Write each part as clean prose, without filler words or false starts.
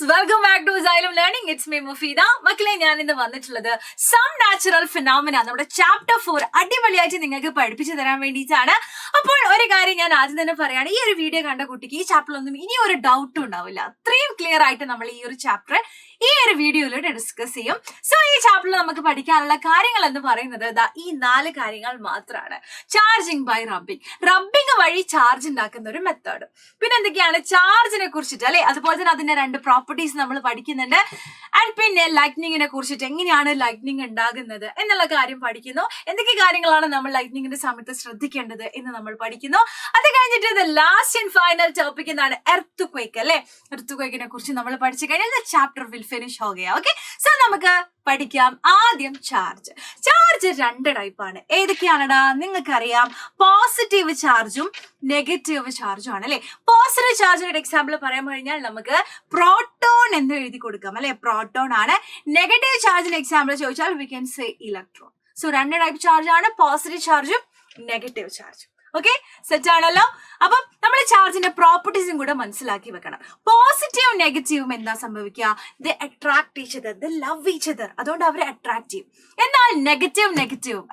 Welcome back to Xylem Learning. It's me Mufeeda. മക്കളെ, ഞാൻ ഇന്ന് വന്നിട്ടുള്ളത് സം നാച്ചുറൽ ഫിനോമിന നമ്മുടെ ചാപ്റ്റർ 4 അടിപൊളിയായിട്ട് നിങ്ങൾക്ക് പഠിപ്പിച്ചു തരാൻ വേണ്ടിയിട്ടാണ്. അപ്പോൾ ഒരു കാര്യം ഞാൻ ആദ്യം തന്നെ പറയാണ്, ഈ ഒരു വീഡിയോ കണ്ട കുട്ടിക്ക് ഈ ചാപ്റ്ററിലൊന്നും ഇനി ഒരു ഡൗട്ടും ഉണ്ടാവില്ല. അത്രയും ക്ലിയർ ആയിട്ട് നമ്മൾ ഈ ഒരു ചാപ്റ്റർ ഈ ഒരു വീഡിയോയിലൂടെ ഡിസ്കസ് ചെയ്യും. സോ ഈ ചാപ്റ്ററിൽ നമുക്ക് പഠിക്കാനുള്ള കാര്യങ്ങൾ എന്ന് പറയുന്നത് ഈ 4 കാര്യങ്ങൾ മാത്രമാണ്. ചാർജിങ് ബൈ റബ്ബിംഗ് വഴി ചാർജ് ഉണ്ടാക്കുന്ന ഒരു മെത്തേഡ്. പിന്നെ എന്തൊക്കെയാണ് ചാർജിനെ കുറിച്ചിട്ട് അല്ലെ, അതുപോലെ തന്നെ അതിന്റെ 2 പ്രോപ്പർട്ടീസ് നമ്മൾ പഠിക്കുന്നുണ്ട്. ആൻഡ് പിന്നെ ലൈറ്റ്നിങ്ങിനെ കുറിച്ചിട്ട്, എങ്ങനെയാണ് ലൈറ്റ്നിങ് ഉണ്ടാകുന്നത് എന്നുള്ള കാര്യം പഠിക്കുന്നു. എന്തൊക്കെ കാര്യങ്ങളാണ് നമ്മൾ ലൈറ്റ്നിങ്ങിന്റെ സമയത്ത് ശ്രദ്ധിക്കേണ്ടത് എന്ന് നമ്മൾ പഠിക്കുന്നു. അത് കഴിഞ്ഞിട്ട് ലാസ്റ്റ് ആൻഡ് ഫൈനൽ ടോപ്പിക് എന്താണ്, എർത്ത് ക്വേക്ക് അല്ലെ. എർത്ത് ക്വേക്കിനെ കുറിച്ച് നമ്മൾ പഠിച്ചു കഴിഞ്ഞാൽ ചാപ്റ്റർ വിൽ ഫിനിഷ് ഹോ ഗയാ. ഓക്കെ, സോ നമുക്ക് പഠിക്കാം. ആദ്യം ചാർജ് 2 ടൈപ്പാണ്. ഏതൊക്കെയാണടാ നിങ്ങൾക്കറിയാം, പോസിറ്റീവ് ചാർജും നെഗറ്റീവ് ചാർജും ആണ് അല്ലെ. പോസിറ്റീവ് ചാർജിന് ഒരു എക്സാമ്പിൾ പറയാൻ കഴിഞ്ഞാൽ നമുക്ക് പ്രോട്ടോൺ എന്ന് എഴുതി കൊടുക്കാം അല്ലെ, പ്രോട്ടോൺ ആണ്. നെഗറ്റീവ് ചാർജിന് എക്സാമ്പിൾ ചോദിച്ചാൽ we can say electron. So 2 type charge ആണ്, പോസിറ്റീവ് ചാർജും നെഗറ്റീവ് ചാർജും. ഓക്കെ, സെറ്റ് ആണല്ലോ. അപ്പം നമ്മൾ ചാർജിന്റെ പ്രോപ്പർട്ടീസും കൂടെ മനസ്സിലാക്കി വെക്കണം. പോസിറ്റീവും നെഗറ്റീവും എന്താ സംഭവിക്കുക, they attract each other, they love each other, അതുകൊണ്ട് അവരെ അട്രാക്ട് ചെയ്യും. എന്നാൽ നെഗറ്റീവും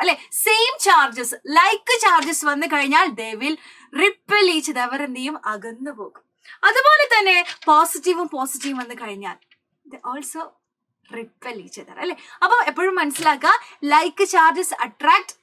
അല്ലെ, സെയിം ചാർജസ് ലൈക്ക് ചാർജസ് വന്നു കഴിഞ്ഞാൽ they will repel each other, അവർ എന്ത് ചെയ്യും, അകന്നു പോകും. അതുപോലെ തന്നെ പോസിറ്റീവും വന്നു കഴിഞ്ഞാൽ they also repel each other അല്ലെ. അപ്പൊ എപ്പോഴും മനസ്സിലാക്കുക, like charges attract,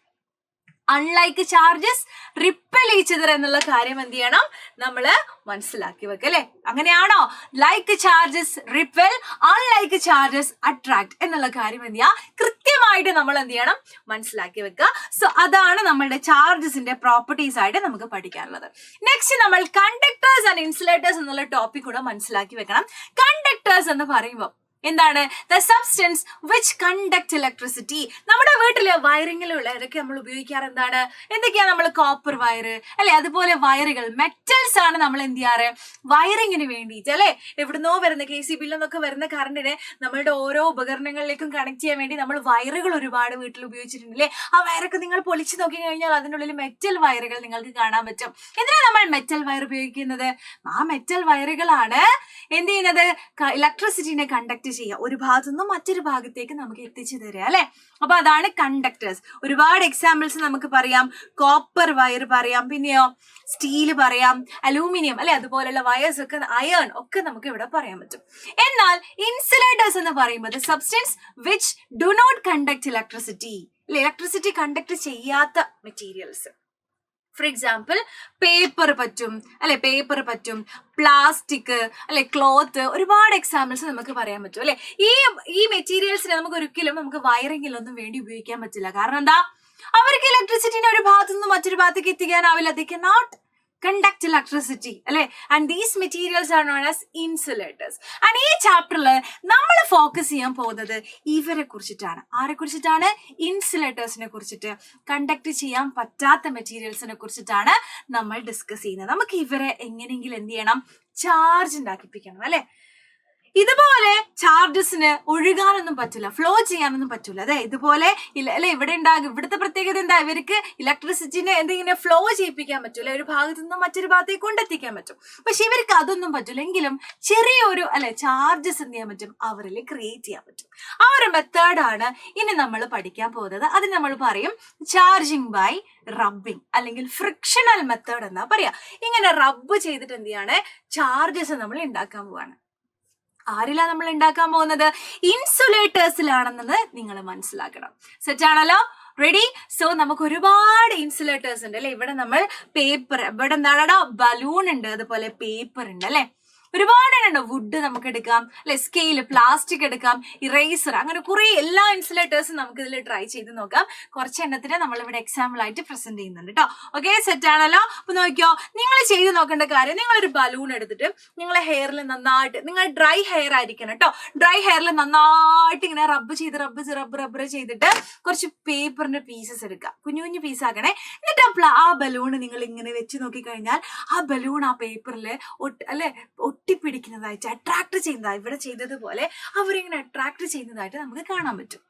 unlike charges repel each other എന്നുള്ള കാര്യം എന്ത് ചെയ്യണം, നമ്മള് മനസ്സിലാക്കി വെക്കുക അല്ലെ. അങ്ങനെയാണോ, like charges repel, unlike charges attract എന്നുള്ള കാര്യം എന്ത് ചെയ്യുക, കൃത്യമായിട്ട് നമ്മൾ എന്ത് ചെയ്യണം, മനസ്സിലാക്കി വെക്കുക. സോ അതാണ് നമ്മളുടെ ചാർജസിന്റെ പ്രോപ്പർട്ടീസ് ആയിട്ട് നമുക്ക് പഠിക്കാനുള്ളത്. നെക്സ്റ്റ് നമ്മൾ കണ്ടക്ടേഴ്സ് ആൻഡ് ഇൻസുലേറ്റേഴ്സ് എന്നുള്ള ടോപ്പിക് കൂടെ മനസ്സിലാക്കി വെക്കണം. കണ്ടക്ടേഴ്സ് എന്ന് പറയുമ്പോൾ എന്താണ്, the substance which conduct electricity. നമ്മുടെ വീട്ടില് വയറിങ്ങിലുള്ള ഇതൊക്കെ നമ്മൾ ഉപയോഗിക്കാറ് എന്താണ്, എന്തൊക്കെയാ, നമ്മൾ കോപ്പർ വയർ അല്ലെ, അതുപോലെ വയറുകൾ മെറ്റൽസ് ആണ് നമ്മൾ എന്ത് ചെയ്യാറ്, വയറിങ്ങിന് വേണ്ടിയിട്ട് അല്ലെ. എവിടുന്നോ വരുന്ന KCB നിന്നൊക്കെ വരുന്ന കറണ്ടിനെ നമ്മളുടെ ഓരോ ഉപകരണങ്ങളിലേക്കും കണക്ട് ചെയ്യാൻ വേണ്ടി നമ്മൾ വയറുകൾ ഒരുപാട് വീട്ടിൽ ഉപയോഗിച്ചിട്ടുണ്ട് അല്ലെ. ആ വയറൊക്കെ നിങ്ങൾ പൊളിച്ചു നോക്കി കഴിഞ്ഞാൽ അതിനുള്ളിൽ മെറ്റൽ വയറുകൾ നിങ്ങൾക്ക് കാണാൻ പറ്റും. എന്തിനാണ് നമ്മൾ മെറ്റൽ വയർ ഉപയോഗിക്കുന്നത്, ആ മെറ്റൽ വയറുകളാണ് എന്ത് ചെയ്യുന്നത്, ഇലക്ട്രിസിറ്റിനെ കണ്ടക്ട് ചെയ്യുക, ഒരു ഭാഗത്തു നിന്നും മറ്റൊരു ഭാഗത്തേക്ക് നമുക്ക് എത്തിച്ചു തരിക അല്ലെ. അപ്പൊ അതാണ് കണ്ടക്ടേഴ്സ്. ഒരുപാട് എക്സാമ്പിൾസ് നമുക്ക് പറയാം. കോപ്പർ വയർ പറയാം, പിന്നെയോ സ്റ്റീല് പറയാം, അലൂമിനിയം അല്ലെ, അതുപോലുള്ള വയേഴ്സ് ഒക്കെ, അയൺ ഒക്കെ നമുക്ക് ഇവിടെ പറയാൻ പറ്റും. എന്നാൽ ഇൻസുലേറ്റേഴ്സ് എന്ന് പറയുന്നത് substance which do not conduct electricity, electricity conduct ചെയ്യാത്ത മെറ്റീരിയൽസ്. ഫോർ എക്സാമ്പിൾ പേപ്പർ പറ്റും, പ്ലാസ്റ്റിക് അല്ലെ, ക്ലോത്ത്, ഒരുപാട് എക്സാമ്പിൾസ് നമുക്ക് പറയാൻ പറ്റും അല്ലെ. ഈ മെറ്റീരിയൽസിനെ നമുക്ക് ഒരിക്കലും നമുക്ക് വയറിങ്ങിലൊന്നും വേണ്ടി ഉപയോഗിക്കാൻ പറ്റില്ല. കാരണം എന്താ, അവർക്ക് ഇലക്ട്രിസിറ്റിനെ ഒരു ഭാഗത്തു നിന്ന് മറ്റൊരു ഭാഗത്തേക്ക് എത്തിക്കാനാവില്ല. ദേ കനോട്ട് conduct electricity അല്ലെ. and these materials are known as insulators. and ഈ ചാപ്റ്ററിൽ നമ്മൾ ഫോക്കസ് ചെയ്യാൻ പോകുന്നത് ഇവരെ കുറിച്ചിട്ടാണ്. ആരെ കുറിച്ചിട്ടാണ്, ഇൻസുലേറ്റേഴ്സിനെ കുറിച്ചിട്ട്, കണ്ടക്ട് ചെയ്യാൻ പറ്റാത്ത മെറ്റീരിയൽസിനെ കുറിച്ചിട്ടാണ് നമ്മൾ ഡിസ്കസ് ചെയ്യുന്നത്. നമുക്ക് ഇവരെ എങ്ങനെയെങ്കിലും എന്ത് ചെയ്യണം, ചാർജ് ഉണ്ടാക്കിപ്പിക്കണം അല്ലെ. ഇതുപോലെ ചാർജസിന് ഒഴുകാനൊന്നും പറ്റില്ല, ഫ്ലോ ചെയ്യാനൊന്നും പറ്റില്ല. അതെ, ഇതുപോലെ അല്ലെ ഇവിടെ ഉണ്ടാകും. ഇവിടുത്തെ പ്രത്യേകത എന്താ, ഇവർക്ക് ഇലക്ട്രിസിറ്റിനെ എന്തെങ്കിലും ഫ്ലോ ചെയ്യിപ്പിക്കാൻ പറ്റൂല, ഒരു ഭാഗത്തു നിന്നും മറ്റൊരു ഭാഗത്തേക്ക് കൊണ്ടെത്തിക്കാൻ പറ്റും. പക്ഷെ ഇവർക്ക് അതൊന്നും പറ്റില്ല. എങ്കിലും ചെറിയൊരു ചാർജസ് എന്ത് ചെയ്യാൻ പറ്റും, അവരിൽ ക്രിയേറ്റ് ചെയ്യാൻ പറ്റും. ആ ഒരു മെത്തേഡാണ് ഇനി നമ്മൾ പഠിക്കാൻ പോകുന്നത്. അതിന് നമ്മൾ പറയും ചാർജിങ് ബൈ റബ്ബിംഗ് അല്ലെങ്കിൽ ഫ്രിക്ഷണൽ മെത്തേഡ് എന്നാ പറയാ. ഇങ്ങനെ റബ്ബ് ചെയ്തിട്ട് എന്ത് ചെയ്യാണ്, ചാർജസ് നമ്മൾ ഉണ്ടാക്കാൻ പോവാണ്. ആരിലാ നമ്മൾ ഉണ്ടാക്കാൻ പോകുന്നത്, ഇൻസുലേറ്റേഴ്സിലാണെന്നത് നിങ്ങൾ മനസ്സിലാക്കണം. സെറ്റ് ആണല്ലോ, റെഡി. സോ നമുക്ക് ഒരുപാട് ഇൻസുലേറ്റേഴ്സ് ഉണ്ട് അല്ലെ. ഇവിടെ നമ്മൾ പേപ്പർ, ഇവിടെ എന്താണോ ബലൂൺ ഉണ്ട്, അതുപോലെ പേപ്പർ ഉണ്ട് അല്ലെ. ഒരുപാട് വുഡ് നമുക്ക് എടുക്കാം അല്ലെ, സ്കെയിൽ, പ്ലാസ്റ്റിക് എടുക്കാം, ഇറേസർ, അങ്ങനെ കുറെ എല്ലാ ഇൻസുലേറ്റേഴ്സും നമുക്ക് ഇതിൽ ട്രൈ ചെയ്ത് നോക്കാം. കുറച്ച് എണ്ണത്തിന് നമ്മൾ ഇവിടെ എക്സാമ്പിൾ ആയിട്ട് പ്രസന്റ് ചെയ്യുന്നുണ്ട് കേട്ടോ. ഓക്കെ, സെറ്റ് ആണല്ലോ. അപ്പൊ നോക്കിയോ, നിങ്ങൾ ചെയ്ത് നോക്കേണ്ട കാര്യം, നിങ്ങളൊരു ബലൂൺ എടുത്തിട്ട് നിങ്ങളെ ഹെയറിൽ നന്നായിട്ട്, നിങ്ങൾ ഡ്രൈ ഹെയർ ആയിരിക്കണം കേട്ടോ, ഡ്രൈ ഹെയറിൽ നന്നായിട്ട് ഇങ്ങനെ റബ്ബ് ചെയ്തിട്ട് കുറച്ച് പേപ്പറിന്റെ പീസസ് എടുക്കുക, കുഞ്ഞു കുഞ്ഞു പീസ് ആക്കണേ. എന്നിട്ട് ആ ബലൂൺ നിങ്ങൾ ഇങ്ങനെ വെച്ച് നോക്കി കഴിഞ്ഞാൽ ആ ബലൂൺ ആ പേപ്പറിൽ ഒട്ടിപ്പിടിക്കുന്നതായിട്ട്, അട്രാക്ട് ചെയ്യുന്നതായി, ഇവിടെ ചെയ്തതുപോലെ അവരിങ്ങനെ അട്രാക്ട് ചെയ്യുന്നതായിട്ട് നമുക്ക് കാണാൻ പറ്റും.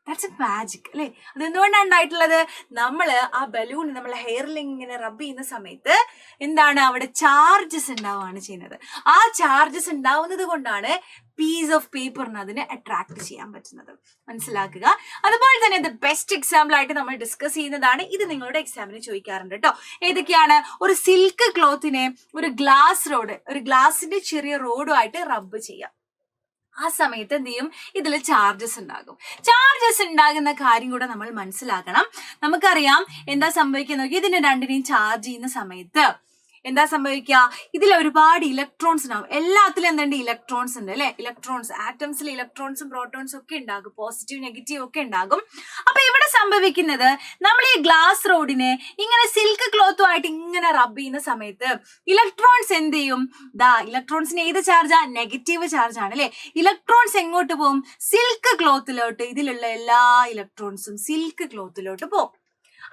ദാറ്റ്സ് എ മാജിക് അല്ലേ. അതെന്തുകൊണ്ടാണ് ഉണ്ടായിട്ടുള്ളത്, നമ്മൾ ആ ബലൂൺ നമ്മളെ ഹെയറിൽ ഇങ്ങനെ റബ്ബ് ചെയ്യുന്ന സമയത്ത് എന്താണ്, അവിടെ ചാർജസ് ഉണ്ടാവുകയാണ് ചെയ്യുന്നത്. ആ ചാർജസ് ഉണ്ടാവുന്നത് കൊണ്ടാണ് പീസ് ഓഫ് പേപ്പറിന് അതിനെ അട്രാക്ട് ചെയ്യാൻ പറ്റുന്നത്. മനസ്സിലാക്കുക. അതുപോലെ തന്നെ ഇത് ബെസ്റ്റ് എക്സാമ്പിൾ ആയിട്ട് നമ്മൾ ഡിസ്കസ് ചെയ്യുന്നതാണ്. ഇത് നിങ്ങളുടെ എക്സാമിന് ചോദിക്കാറുണ്ട് കേട്ടോ. ഏതൊക്കെയാണ്? ഒരു സിൽക്ക് ക്ലോത്തിനെ ഒരു ഗ്ലാസിന്റെ ചെറിയ റോഡുമായിട്ട് റബ്ബ് ചെയ്യാം. ആ സമയത്ത് എന്ത് ചെയ്യും? ഇതിൽ ചാർജസ് ഉണ്ടാകും. ചാർജസ് ഉണ്ടാകുന്ന കാര്യം കൂടെ നമ്മൾ മനസ്സിലാക്കണം. നമുക്കറിയാം എന്താ സംഭവിക്കുന്നത്. ഇതിനെ രണ്ടിനെയും ചാർജ് ചെയ്യുന്ന സമയത്ത് എന്താ സംഭവിക്കുക? ഇതിൽ ഒരുപാട് ഇലക്ട്രോൺസ് ഉണ്ടാവും. എല്ലാത്തിലും എന്തുണ്ട്? ഇലക്ട്രോൺസ് ഉണ്ട് അല്ലെ? ഇലക്ട്രോൺസ്, ആറ്റംസിൽ ഇലക്ട്രോൺസും പ്രോട്ടോൺസും ഒക്കെ ഉണ്ടാകും. പോസിറ്റീവ് നെഗറ്റീവ് ഒക്കെ ഉണ്ടാകും. അപ്പൊ ഇവിടെ സംഭവിക്കുന്നത്, നമ്മൾ ഈ ഗ്ലാസ് റോഡിനെ ഇങ്ങനെ സിൽക്ക് ക്ലോത്തുമായിട്ട് ഇങ്ങനെ റബ്ബ് ചെയ്യുന്ന സമയത്ത് ഇലക്ട്രോൺസ് എന്ത് ചെയ്യും? ഇലക്ട്രോൺസിന് ഏത് ചാർജാ? നെഗറ്റീവ് ചാർജ് ആണ് അല്ലെ? ഇലക്ട്രോൺസ് എങ്ങോട്ട് പോകും? സിൽക്ക് ക്ലോത്തിലോട്ട്. ഇതിലുള്ള എല്ലാ ഇലക്ട്രോൺസും സിൽക്ക് ക്ലോത്തിലോട്ട് പോകും.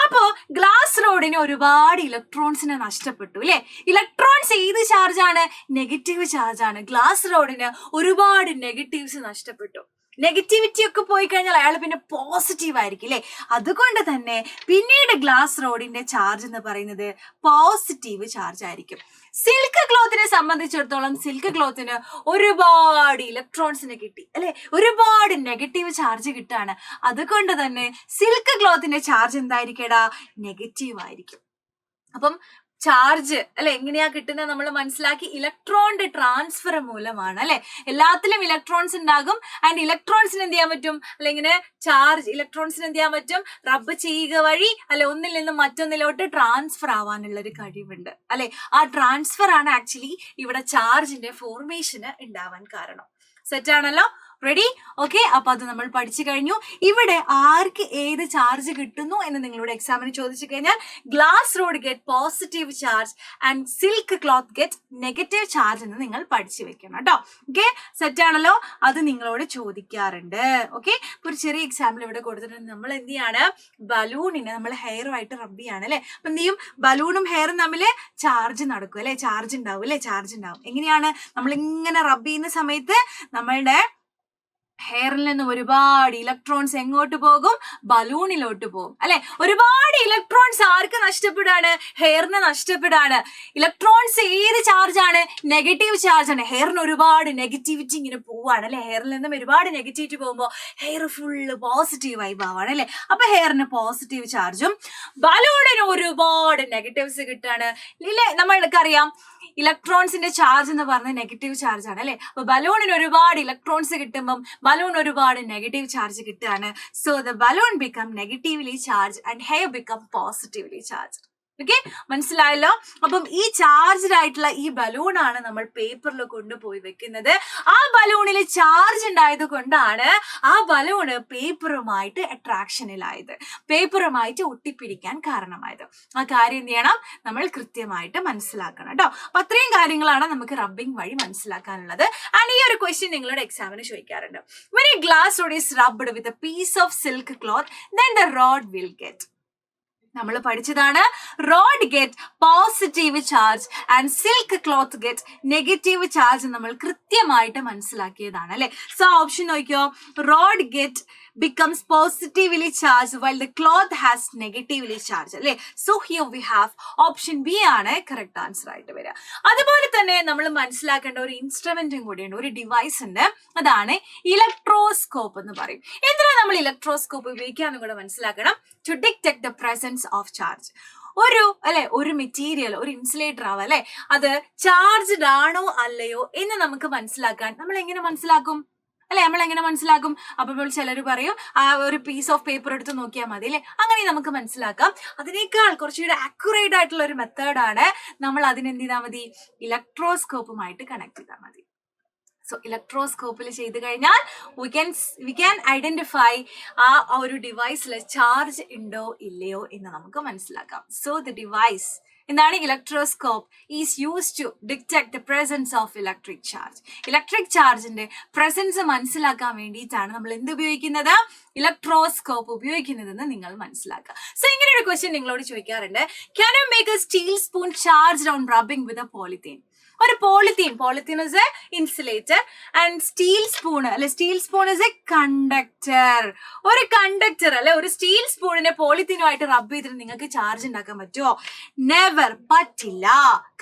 അപ്പോ ഗ്ലാസ് റോഡിന് ഒരുപാട് ഇലക്ട്രോൺസിനെ നഷ്ടപ്പെട്ടു അല്ലെ? ഇലക്ട്രോൺസ് ഏത് ചാർജാണ്? നെഗറ്റീവ് ചാർജാണ്. ഗ്ലാസ് റോഡിന് ഒരുപാട് നെഗറ്റീവ്സ് നഷ്ടപ്പെട്ടു. നെഗറ്റിവിറ്റി ഒക്കെ പോയി കഴിഞ്ഞാൽ അയാൾ പിന്നെ പോസിറ്റീവ് ആയിരിക്കും അല്ലെ? അതുകൊണ്ട് തന്നെ പിന്നീട് ഗ്ലാസ് റോഡിന്റെ ചാർജ് എന്ന് പറയുന്നത് പോസിറ്റീവ് ചാർജ് ആയിരിക്കും. സിൽക്ക് ക്ലോത്തിനെ സംബന്ധിച്ചിടത്തോളം സിൽക്ക് ക്ലോത്തിന് ഒരുപാട് ഇലക്ട്രോൺസിനെ കിട്ടി അല്ലെ? ഒരുപാട് നെഗറ്റീവ് ചാർജ് കിട്ടാണ്. അതുകൊണ്ട് തന്നെ സിൽക്ക് ക്ലോത്തിന്റെ ചാർജ് എന്തായിരിക്കടാ? നെഗറ്റീവ് ആയിരിക്കും. അപ്പം ചാർജ് അല്ലെ എങ്ങനെയാ കിട്ടുന്നത് നമ്മൾ മനസ്സിലാക്കി. ഇലക്ട്രോണിന്റെ ട്രാൻസ്ഫർ മൂലമാണ് അല്ലെ? എല്ലാത്തിലും ഇലക്ട്രോൺസ് ഉണ്ടാകും. ആൻഡ് ഇലക്ട്രോൺസിന് എന്ത് ചെയ്യാൻ പറ്റും? അല്ലെങ്കിൽ ഇലക്ട്രോൺസിന് എന്ത് ചെയ്യാൻ പറ്റും? റബ്ബ് ചെയ്യുക വഴി അല്ലെ ഒന്നിൽ നിന്നും മറ്റൊന്നിലോട്ട് ട്രാൻസ്ഫർ ആവാനുള്ള ഒരു കഴിവുണ്ട് അല്ലെ? ആ ട്രാൻസ്ഫർ ആണ് ആക്ച്വലി ഇവിടെ ചാർജിന്റെ ഫോർമേഷന് ഉണ്ടാവാൻ കാരണം. സെറ്റ് ആണല്ലോ? റെഡി? ഓക്കെ. അപ്പൊ അത് നമ്മൾ പഠിച്ചു കഴിഞ്ഞു. ഇവിടെ ആർക്ക് ഏത് ചാർജ് കിട്ടുന്നു എന്ന് നിങ്ങളുടെ എക്സാമിന് ചോദിച്ചു കഴിഞ്ഞാൽ glass rod get positive charge and silk cloth get negative charge എന്ന് നിങ്ങൾ പഠിച്ചു വെക്കണം കേട്ടോ. ഓക്കെ, സെറ്റ് ആണല്ലോ? അത് നിങ്ങളോട് ചോദിക്കാറുണ്ട്. ഓക്കെ, ഒരു ചെറിയ എക്സാമ്പിൾ ഇവിടെ കൊടുത്തിട്ടുണ്ട്. നമ്മൾ എന്ത് ചെയ്യാണ്? ബലൂണിനെ നമ്മൾ ഹെയറുമായിട്ട് റബ്ബ് ചെയ്യാണ് അല്ലെ? അപ്പൊ എന്ത് ചെയ്യും? ബലൂണും ഹെയറും തമ്മിൽ ചാർജ് നടക്കും അല്ലെ? ചാർജ് ഉണ്ടാവും അല്ലെ? ചാർജ് ഉണ്ടാവും. എങ്ങനെയാണ്? നമ്മൾ ഇങ്ങനെ റബ്ബ് ചെയ്യുന്ന സമയത്ത് നമ്മളുടെ ഹെയറിൽ നിന്ന് ഒരുപാട് ഇലക്ട്രോൺസ് എങ്ങോട്ട് പോകും? ബലൂണിലോട്ട് പോകും അല്ലെ? ഒരുപാട് ഇലക്ട്രോൺസ് ആർക്ക് നഷ്ടപ്പെടാണ്? ഹെയറിന് നഷ്ടപ്പെടാണ്. ഇലക്ട്രോൺസ് ഏത് ചാർജാണ്? നെഗറ്റീവ് ചാർജാണ്. ഹെയറിന് ഒരുപാട് നെഗറ്റിവിറ്റി ഇങ്ങനെ പോവാണ് അല്ലെ? ഹെയറിൽ നിന്നും ഒരുപാട് നെഗറ്റിവിറ്റി പോകുമ്പോൾ ഹെയർ ഫുള്ള് പോസിറ്റീവ് വൈബ് ആവാണ് അല്ലെ? അപ്പൊ ഹെയറിന് പോസിറ്റീവ് ചാർജും ബലൂണിന് ഒരുപാട് നെഗറ്റീവ്സ് കിട്ടാണ് ഇല്ലേ? നമ്മൾക്കറിയാം ഇലക്ട്രോൺസിന്റെ ചാർജ് എന്ന് പറഞ്ഞാൽ നെഗറ്റീവ് ചാർജ് ആണ് അല്ലെ? അപ്പൊ ബലൂണിന് ഒരുപാട് ഇലക്ട്രോൺസ് കിട്ടുമ്പം ബലൂൺ ഒരുപാട് നെഗറ്റീവ് ചാർജ് കിട്ടുകയാണ്. So the balloon become negatively charge and hair become positively charge. Okay, മനസ്സിലായല്ലോ? അപ്പം ഈ ചാർജ്ഡ് ആയിട്ടുള്ള ഈ ബലൂൺ ആണ് നമ്മൾ പേപ്പറിൽ കൊണ്ടുപോയി വെക്കുന്നത്. ആ ബലൂണിൽ ചാർജ് ഉണ്ടായത് കൊണ്ടാണ് ആ ബലൂണ് പേപ്പറുമായിട്ട് അട്രാക്ഷനിലായത്, പേപ്പറുമായിട്ട് ഒട്ടിപ്പിടിക്കാൻ കാരണമായത്. ആ കാര്യം എന്ത് ചെയ്യണം? നമ്മൾ കൃത്യമായിട്ട് മനസ്സിലാക്കണം കേട്ടോ. അപ്പൊ അത്രയും കാര്യങ്ങളാണ് നമുക്ക് റബ്ബിംഗ് വഴി മനസ്സിലാക്കാനുള്ളത്. ആൻഡ് ഈ ഒരു ക്വസ്റ്റ്യൻ നിങ്ങളുടെ എക്സാമിന് ചോദിക്കാറുണ്ട്. When a glass rod is rubbed with a piece of silk cloth, then the rod will get. നമ്മൾ പഠിച്ചതാണ് road get positive charge and silk cloth get negative charge നമ്മൾ കൃത്യമായിട്ട് മനസ്സിലാക്കിയതാണ് അല്ലെ? സോ ഓപ്ഷൻ നോക്കിയോ. Road get becomes positively charged while the cloth has negatively charged അല്ലെ? So here we have option B ആണ് correct answer ആയിട്ട് വരിക. അതുപോലെ തന്നെ നമ്മൾ മനസ്സിലാക്കേണ്ട ഒരു ഇൻസ്ട്രുമെന്റും കൂടിയുണ്ട്, ഒരു ഡിവൈസ് ഉണ്ട്. അതാണ് ഇലക്ട്രോസ്കോപ്പ് എന്ന് പറയും. എന്തിനാണ് നമ്മൾ ഇലക്ട്രോസ്കോപ്പ് ഉപയോഗിക്കാന്ന് കൂടെ മനസ്സിലാക്കണം. To detect the presence of charge. ഒരു മെറ്റീരിയൽ, ഒരു ഇൻസുലേറ്റർ ആവാം അല്ലെ? അത് ചാർജ്ഡ് ആണോ അല്ലയോ എന്ന് നമുക്ക് മനസ്സിലാക്കാൻ നമ്മൾ എങ്ങനെ മനസ്സിലാക്കും അല്ലെ? നമ്മൾ എങ്ങനെ മനസ്സിലാക്കും? അപ്പോൾ ചിലർ പറയും ആ ഒരു പീസ് ഓഫ് പേപ്പർ എടുത്ത് നോക്കിയാൽ മതി അല്ലെ? അങ്ങനെ നമുക്ക് മനസ്സിലാക്കാം. അതിനേക്കാൾ കുറച്ചുകൂടെ അക്യുറേറ്റ് ആയിട്ടുള്ള ഒരു മെത്തേഡാണ്. നമ്മൾ അതിനെന്ത് ചെയ്താൽ മതി? ഇലക്ട്രോസ്കോപ്പുമായിട്ട് കണക്ട് ചെയ്താൽ മതി. സോ ഇലക്ട്രോസ്കോപ്പിൽ ചെയ്ത് കഴിഞ്ഞാൽ വി ക്യാൻ ഐഡന്റിഫൈ ആ ഒരു ഡിവൈസിൽ ചാർജ് ഉണ്ടോ ഇല്ലയോ എന്ന് നമുക്ക് മനസ്സിലാക്കാം. സോ ദ ഡിവൈസ് എന്താണ്? Electroscope is use to detect the presence of electric charge. Electric ചാർജിന്റെ പ്രസൻസ് മനസ്സിലാക്കാൻ വേണ്ടിയിട്ടാണ് നമ്മൾ എന്ത് ഉപയോഗിക്കുന്നത്? ഇലക്ട്രോസ്കോപ്പ് ഉപയോഗിക്കുന്നതെന്ന് നിങ്ങൾ മനസ്സിലാക്കുക. സോ ഇങ്ങനെ ഒരു ക്വസ്റ്റ്യൻ നിങ്ങളോട് ചോദിക്കാറുണ്ട്. Can you make a steel spoon charged on rubbing with a polythene? ഒരു polythene is a insulator and steel spoon is a conductor. ഒരു കണ്ടക്ടർ അല്ലെ? ഒരു സ്റ്റീൽ സ്പൂണിനെ പോളിത്തീനുമായിട്ട് റബ്ബ് ചെയ്തിട്ട് നിങ്ങൾക്ക് ചാർജ് ഉണ്ടാക്കാൻ പറ്റുമോ? നെവർ, പറ്റില്ല.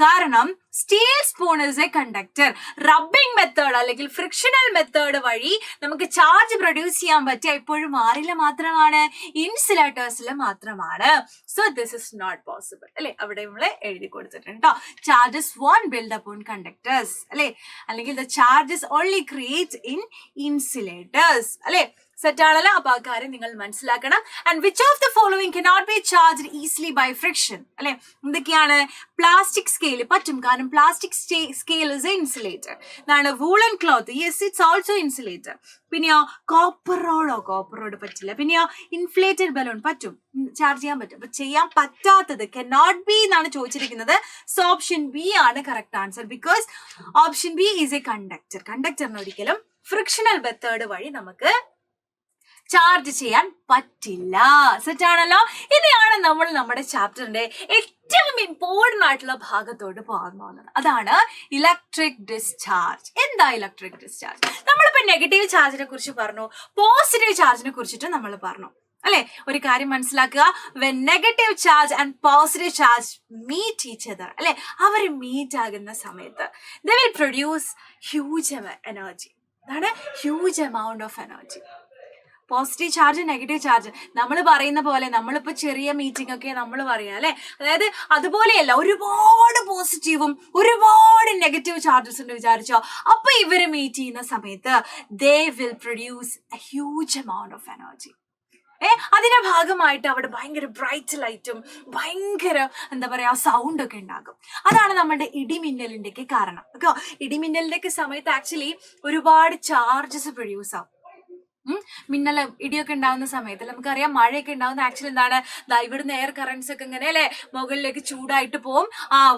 കാരണം steel spoon is a conductor. Rubbing method അല്ലെങ്കിൽ ഫ്രിക്ഷണൽ മെത്തേഡ് വഴി നമുക്ക് ചാർജ് പ്രൊഡ്യൂസ് ചെയ്യാൻ പറ്റിയ എപ്പോഴും ആരില് മാത്രമാണ്? ഇൻസുലേറ്റേഴ്സിൽ മാത്രമാണ്. So this is not possible അല്ലെ. അവിടെ നമ്മൾ എഴുതി കൊടുത്തിട്ടുണ്ട് കേട്ടോ. Charges won't build upon conductors അല്ലെ, അല്ലെങ്കിൽ the charges only create in insulators അല്ലെ. സെറ്റ് ആണല്ലോ. അപ്പൊ ആ കാര്യം നിങ്ങൾ മനസ്സിലാക്കണം. And which of the following cannot be charged easily by friction അല്ലെ. എന്തൊക്കെയാണ്? പ്ലാസ്റ്റിക് സ്കെയിൽ പറ്റും, കാരണം plastic scale is a insulator. എന്താണ്? Woollen cloth, yes it's also insulator. പിന്നെയോ കോപ്പർ റോഡ് പറ്റില്ല. പിന്നെയോ ഇൻഫ്ലേറ്റഡ് ബലൂൺ പറ്റും, ചാർജ് ചെയ്യാൻ പറ്റും. അപ്പൊ ചെയ്യാൻ പറ്റാത്തത് കനോട്ട് ബി എന്നാണ് ചോദിച്ചിരിക്കുന്നത്. സോ ഓപ്ഷൻ ബി ആണ് correct answer, because option B is a conductor. കണ്ടക്ടറിന് ഒരിക്കലും ഫ്രിക്ഷണൽ മെത്തേഡ് വഴി നമുക്ക് ചാർജ് ചെയ്യാൻ പറ്റില്ല. സെറ്റ് ആണല്ലോ. ഇതാണ് നമ്മൾ നമ്മുടെ ചാപ്റ്ററിന്റെ ഏറ്റവും ഇമ്പോർട്ടന്റ് ആയിട്ടുള്ള ഭാഗത്തോട്ട് പോകാൻ പോകുന്നത്. അതാണ് ഇലക്ട്രിക് ഡിസ്ചാർജ്. എന്താ ഇലക്ട്രിക് ഡിസ്ചാർജ്? നമ്മളിപ്പോ നെഗറ്റീവ് ചാർജിനെ കുറിച്ച് പറഞ്ഞു, പോസിറ്റീവ് ചാർജിനെ കുറിച്ചിട്ട് നമ്മൾ പറഞ്ഞു അല്ലെ. ഒരു കാര്യം മനസ്സിലാക്കുക, when negative charge and positive charge meet each other അല്ലെ, അവർ മീറ്റ് ആകുന്ന സമയത്ത് they will produce huge energy. അതാണ് huge amount of energy. Positive charge negative charge നമ്മൾ പറയുന്ന പോലെ, നമ്മളിപ്പോ ചെറിയ മീറ്റിംഗ് ഒക്കെ നമ്മൾ പറയാം അല്ലെ, അതായത് അതുപോലെയല്ല, ഒരുപാട് പോസിറ്റീവും ഒരുപാട് നെഗറ്റീവ് ചാർജസ് ഉണ്ട് വിചാരിച്ചോ. അപ്പൊ ഇവര് മീറ്റ് ചെയ്യുന്ന സമയത്ത് they will produce A huge amount of energy. അതിന്റെ ഭാഗമായിട്ട് അവിടെ ഭയങ്കര ബ്രൈറ്റ് ലൈറ്റും ഭയങ്കര എന്താ പറയാ സൗണ്ട് ഒക്കെ ഉണ്ടാകും. അതാണ് നമ്മുടെ ഇടിമിന്നലിന്റെ ഒക്കെ കാരണം. ഇടിമിന്നലിന്റെ ഒക്കെ സമയത്ത് ആക്ച്വലി ഒരുപാട് ചാർജസ് പ്രൊഡ്യൂസ് ആവും. മിന്നലും ഇടിയൊക്കെ ഉണ്ടാവുന്ന സമയത്ത് നമുക്കറിയാം, മഴയൊക്കെ ഉണ്ടാവുന്ന ആക്ച്വലി എന്താണ്, ഇവിടുന്ന് എയർ കറന്റ്സ് ഒക്കെ ഇങ്ങനെ അല്ലെ മുകളിലേക്ക് ചൂടായിട്ട് പോവും,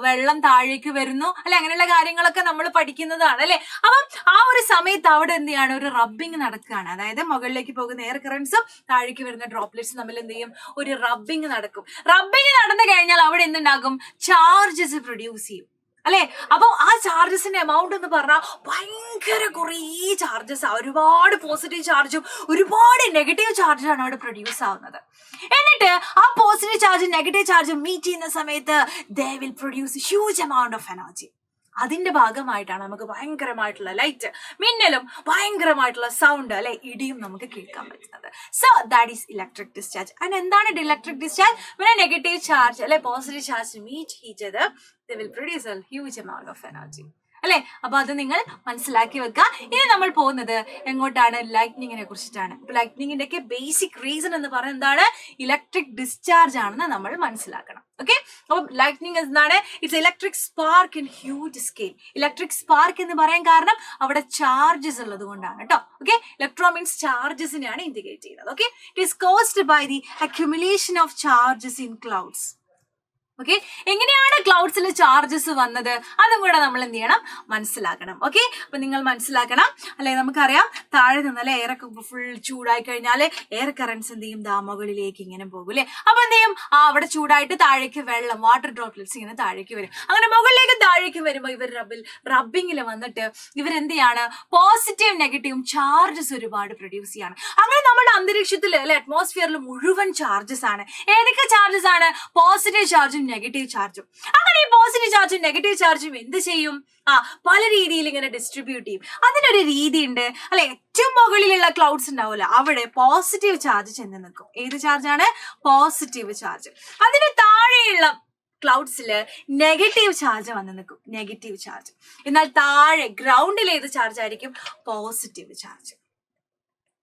വെള്ളം താഴേക്ക് വരുന്നു അല്ലെ, അങ്ങനെയുള്ള കാര്യങ്ങളൊക്കെ നമ്മൾ പഠിക്കുന്നതാണ് അല്ലെ. അപ്പം ആ ഒരു സമയത്ത് അവിടെ എന്ത് ചെയ്യാണ്, ഒരു റബ്ബിങ് നടക്കുകയാണ്. അതായത് മുകളിലേക്ക് പോകുന്ന എയർ കറന്റ്സും താഴേക്ക് വരുന്ന ഡ്രോപ്ലെറ്റ്സും തമ്മിൽ എന്ത് ചെയ്യും, ഒരു റബ്ബിങ് നടക്കും. റബ്ബിങ് നടന്നു കഴിഞ്ഞാൽ അവിടെ എന്തുണ്ടാകും, ചാർജസ് പ്രൊഡ്യൂസ് ചെയ്യും അല്ലെ. അപ്പൊ ആ ചാർജസിന്റെ എമൗണ്ട് എന്ന് പറഞ്ഞാൽ ഭയങ്കര കുറേ ചാർജസ്, ഒരുപാട് പോസിറ്റീവ് ചാർജും ഒരുപാട് നെഗറ്റീവ് ചാർജാണ് അവിടെ പ്രൊഡ്യൂസ് ആവുന്നത്. എന്നിട്ട് ആ പോസിറ്റീവ് ചാർജും നെഗറ്റീവ് ചാർജും മീറ്റ് ചെയ്യുന്ന സമയത്ത് they will produce huge amount of energy. അതിന്റെ ഭാഗമായിട്ടാണ് നമുക്ക് ഭയങ്കരമായിട്ടുള്ള ലൈറ്റ്, മിന്നലും ഭയങ്കരമായിട്ടുള്ള സൗണ്ട് അല്ലെ, ഇടിയും നമുക്ക് കേൾക്കാൻ പറ്റുന്നത്. So that is electric discharge. And എന്താണ് electric discharge? when negative charge അല്ലെ positive charge meet each other they will produce a huge amount of energy അല്ലെ. അപ്പൊ അത് നിങ്ങൾ മനസ്സിലാക്കി വെക്കുക. ഇനി നമ്മൾ പോകുന്നത് എങ്ങോട്ടാണ്? ലൈറ്റ്നിങ്ങിനെ കുറിച്ചിട്ടാണ്. അപ്പൊ ലൈറ്റ്നിങ്ങിന്റെ ഒക്കെ ബേസിക് റീസൺ എന്ന് പറയുന്നത് എന്താണ്? ഇലക്ട്രിക് ഡിസ്ചാർജ് ആണെന്ന് നമ്മൾ മനസ്സിലാക്കണം. ഓക്കെ, അപ്പൊ ലൈറ്റ്നിങ് എന്താണ്? It's electric spark in huge scale. Electric spark എന്ന് പറയാൻ കാരണം അവിടെ ചാർജസ് ഉള്ളത് കൊണ്ടാണ് കേട്ടോ. ഓക്കെ, ഇലക്ട്രോ മീൻസ് ചാർജസിനെയാണ് ഇൻഡിക്കേറ്റ് ചെയ്യുന്നത്. Okay, it is caused by the accumulation of charges in clouds. Okay, എങ്ങനെയാണ് ക്ലൗഡ്സിൽ ചാർജസ് വന്നത് അതും കൂടെ നമ്മൾ എന്ത് ചെയ്യണം, മനസ്സിലാക്കണം. ഓക്കെ, അപ്പൊ നിങ്ങൾ മനസ്സിലാക്കണം അല്ലെ. നമുക്കറിയാം താഴെ നിന്നല്ലേ എയറൊക്കെ ഫുൾ ചൂടായി കഴിഞ്ഞാല് എയർ കറന്റ്സ് എന്ത് ചെയ്യും, മുകളിലേക്ക് ഇങ്ങനെ പോകും അല്ലെ. അപ്പൊ എന്ത് ചെയ്യും, അവിടെ ചൂടായിട്ട് താഴേക്ക് വെള്ളം, വാട്ടർ ഡ്രോപ്ലെറ്റ്സ് ഇങ്ങനെ താഴേക്ക് വരും. അങ്ങനെ മുകളിലേക്ക് താഴേക്ക് വരുമ്പോൾ ഇവർ റബ്ബിങ്ങിൽ വന്നിട്ട് ഇവരെന്ത് ചെയ്യാണ്, പോസിറ്റീവ് നെഗറ്റീവും ചാർജസ് ഒരുപാട് പ്രൊഡ്യൂസ് ചെയ്യാണ്. അങ്ങനെ നമ്മുടെ അന്തരീക്ഷത്തിൽ അല്ലെ അറ്റ്മോസ്ഫിയറിൽ മുഴുവൻ ചാർജസ് ആണ്. ഏതൊക്കെ ചാർജസ് ആണ്? പോസിറ്റീവ് ചാർജും നെഗറ്റീവ് ചാർജും. അങ്ങനെ ഈ പോസിറ്റീവ് ചാർജും നെഗറ്റീവ് ചാർജും എന്ത് ചെയ്യും, പല രീതിയിൽ ഇങ്ങനെ ഡിസ്ട്രിബ്യൂട്ട് ചെയ്യും. അതിനൊരു രീതി ഉണ്ട് അല്ലെ. ഏറ്റവും മുകളിലുള്ള ക്ലൗഡ്സ് ഉണ്ടാവില്ല, അവിടെ പോസിറ്റീവ് ചാർജ് ചെന്ന് നിൽക്കും. ഏത് ചാർജാണ്? Positive charge. അതിന് താഴെയുള്ള ക്ലൗഡ്സില് നെഗറ്റീവ് ചാർജ് വന്ന് നിൽക്കും, നെഗറ്റീവ് ചാർജ്. എന്നാൽ താഴെ ഗ്രൗണ്ടിൽ ഏത് ചാർജ് ആയിരിക്കും? Positive charge.